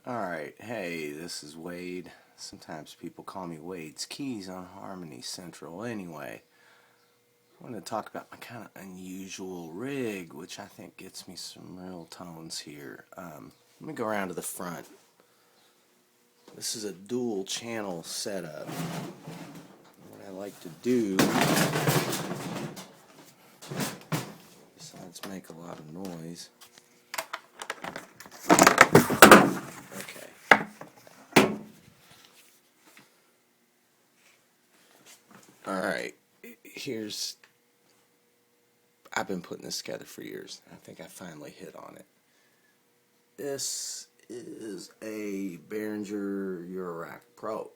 Alright, hey, this is Wade. Sometimes people call me Wade's Keys on Harmony Central. Anyway, I want to talk about my kind of unusual rig, which I think gets me some real tones here. Let me go around to the front. This is a dual channel setup. What I like to do, besides make a lot of noise, alright, I've been putting this together for years. I think I finally hit on it. This is a Behringer Eurorack Pro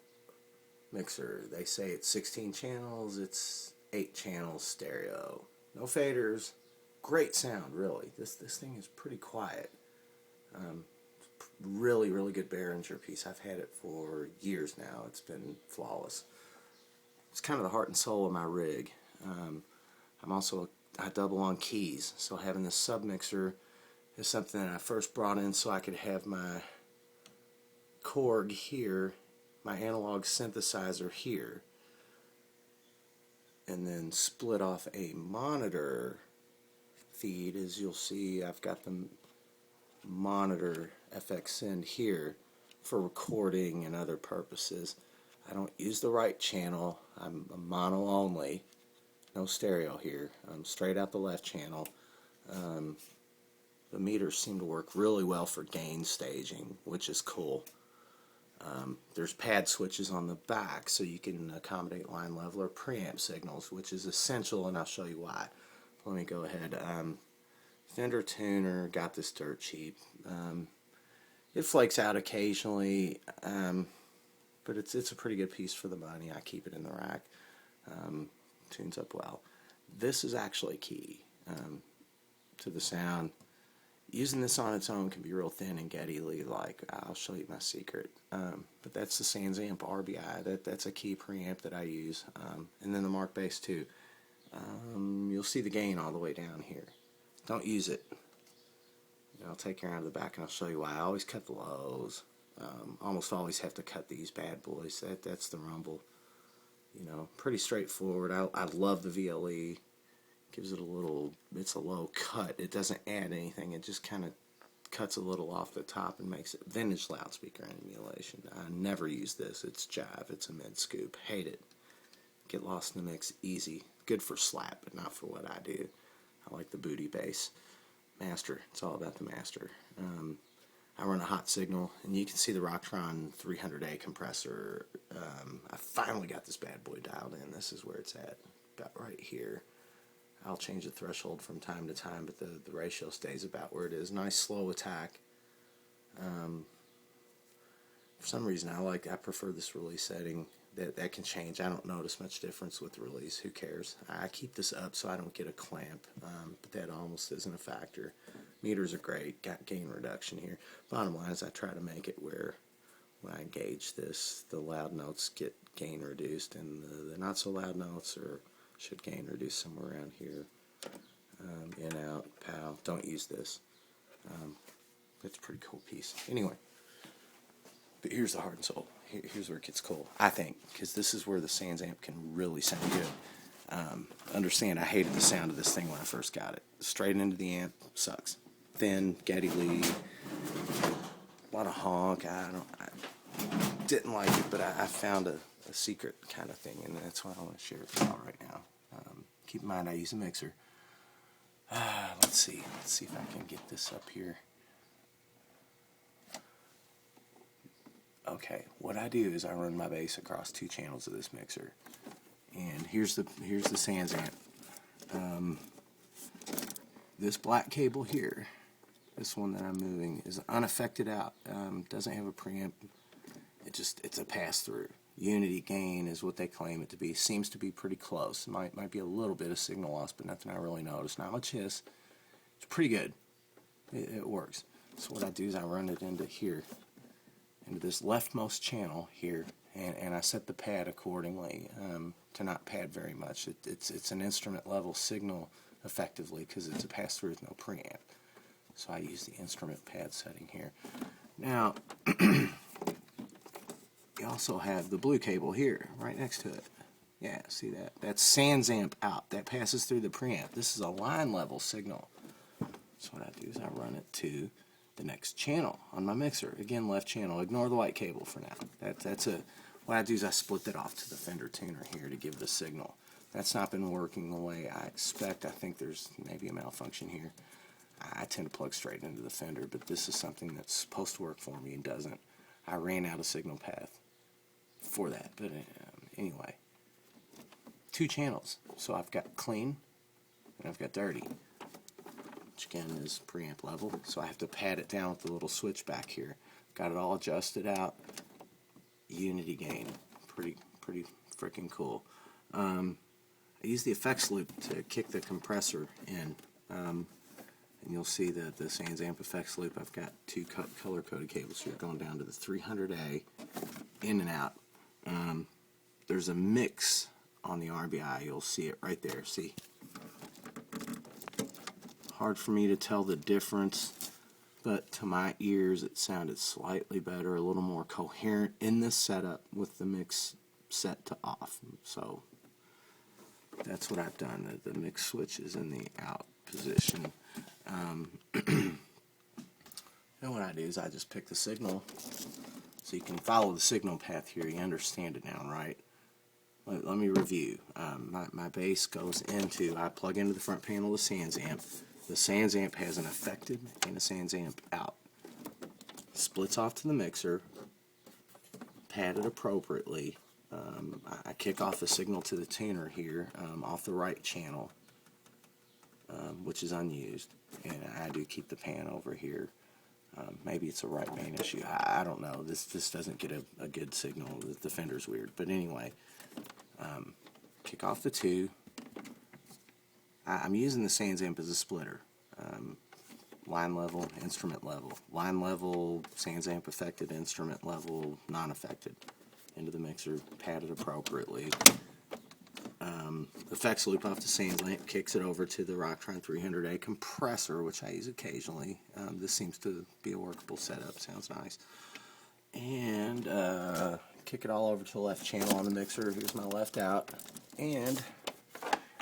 mixer. They say it's 16 channels, it's 8 channels stereo. No faders, great sound really. This thing is pretty quiet. Really good Behringer piece. I've had it for years now. It's been flawless. It's kind of the heart and soul of my rig. I double on keys, so having this submixer is something that I first brought in so I could have my Korg here, my analog synthesizer here, and then split off a monitor feed. As you'll see, I've got the monitor FX send here for recording and other purposes. I don't use the right channel. I'm a mono only, no stereo here. I'm straight out the left channel. The meters seem to work really well for gain staging, which is cool. There's pad switches on the back so you can accommodate line level or preamp signals, which is essential, and I'll show you why. Let me go ahead. Fender tuner, got this dirt cheap. It flakes out occasionally, but it's a pretty good piece for the money. I keep it in the rack. Tunes up well. This is actually key to the sound. Using this on its own can be real thin and Geddy Lee-like. I'll show you my secret. But that's the SansAmp RBI. That's a key preamp that I use. And then the Mark Bass too. You'll see the gain all the way down here. Don't use it. I'll take you around to the back and I'll show you why. I always cut the lows. Almost always have to cut these bad boys. That's the rumble. Pretty straightforward. I love the VLE. Gives it it's a low cut. It doesn't add anything. It just kind of cuts a little off the top and makes it vintage loudspeaker emulation. I never use this. It's jive. It's a mid scoop. Hate it. Get lost in the mix easy. Good for slap, but not for what I do. I like the booty bass. Master. It's all about the master. I run a hot signal, and you can see the Rocktron 300A compressor. I finally got this bad boy dialed in. This is where it's at, about right here. I'll change the threshold from time to time, but the ratio stays about where it is. Nice slow attack. For some reason, I prefer this release setting. That can change. I don't notice much difference with the release. Who cares? I keep this up so I don't get a clamp, but that almost isn't a factor. Meters are great. Got gain reduction here. Bottom line is I try to make it where when I engage this, the loud notes get gain reduced, and the not so loud notes should gain reduced somewhere around here. In, out, pow. Don't use this. That's a pretty cool piece. Anyway, but here's the heart and soul. Here's where it gets cool, I think, because this is where the SansAmp can really sound good. Understand, I hated the sound of this thing when I first got it. Straight into the amp, sucks. Thin, Geddy Lee, a lot of honk. I didn't like it, but I found a secret kind of thing, and that's what I want to share with y'all right now. Keep in mind I use a mixer. Let's see if I can get this up here. Okay, what I do is I run my bass across 2 channels of this mixer, and here's the SansAmp. This black cable here, this one that I'm moving, is unaffected out. Doesn't have a preamp. It's a pass through. Unity gain is what they claim it to be. Seems to be pretty close. Might be a little bit of signal loss, but nothing I really noticed. Not much hiss. It's pretty good. It works. So what I do is I run it into here, into this leftmost channel here, and I set the pad accordingly to not pad very much. It's an instrument level signal effectively because it's a pass through with no preamp. So I use the instrument pad setting here. Now, you also have the blue cable here, right next to it. Yeah, see that? That's sans amp out. That passes through the preamp. This is a line level signal. So what I do is I run it to the next channel on my mixer. Again, left channel. Ignore the white cable for now. What I do is I split that off to the Fender tuner here to give the signal. That's not been working the way I expect. I think there's maybe a malfunction here. I tend to plug straight into the Fender, but this is something that's supposed to work for me and doesn't. I ran out of signal path for that, but anyway. 2 channels. So I've got clean and I've got dirty, which again is preamp level. So I have to pad it down with the little switch back here. Got it all adjusted out. Unity gain. Pretty freaking cool. I use the effects loop to kick the compressor in. And you'll see that the sans amp effects loop, I've got 2 color-coded cables here going down to the 300A, in and out. There's a mix on the RBI. You'll see it right there. See? Hard for me to tell the difference, but to my ears it sounded slightly better, a little more coherent in this setup with the mix set to off. So that's what I've done. The mix switch is in the out position. And what I do is I just pick the signal, so you can follow the signal path here. You understand it now, right? Let me review. My bass goes into, I plug into the front panel of the sans amp. The sans amp has an affected and a sans amp out. Splits off to the mixer, padded appropriately. I kick off the signal to the tuner here off the right channel, which is unused, and I do keep the pan over here. Maybe it's a right pan issue. I don't know. This doesn't get a good signal. The Fender's weird, but anyway, kick off the 2. I'm using the sans amp as a splitter. Line level, instrument level. Line level, sans amp affected, instrument level, non-affected. Into the mixer, padded appropriately. Effects loop off the sans amp, kicks it over to the Rocktron 300A compressor, which I use occasionally. This seems to be a workable setup. Sounds nice. And kick it all over to the left channel on the mixer. Here's my left out. And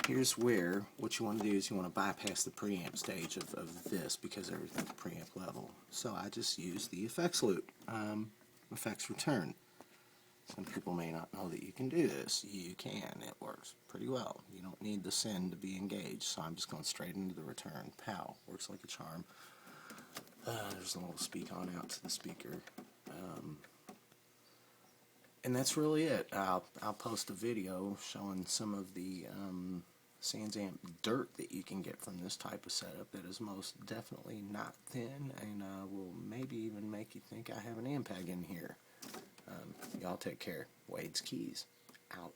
here's where what you want to do is you want to bypass the preamp stage of this, because everything's preamp level. So I just use the effects loop, effects return. Some people may not know that you can do this. You can. It works pretty well. You don't need the send to be engaged, so I'm just going straight into the return. Pow. Works like a charm. There's a little speak on out to the speaker. And that's really it. I'll post a video showing some of the sans amp dirt that you can get from this type of setup that is most definitely not thin, and will maybe even make you think I have an Ampeg in here. Y'all take care. Wade's Keys out.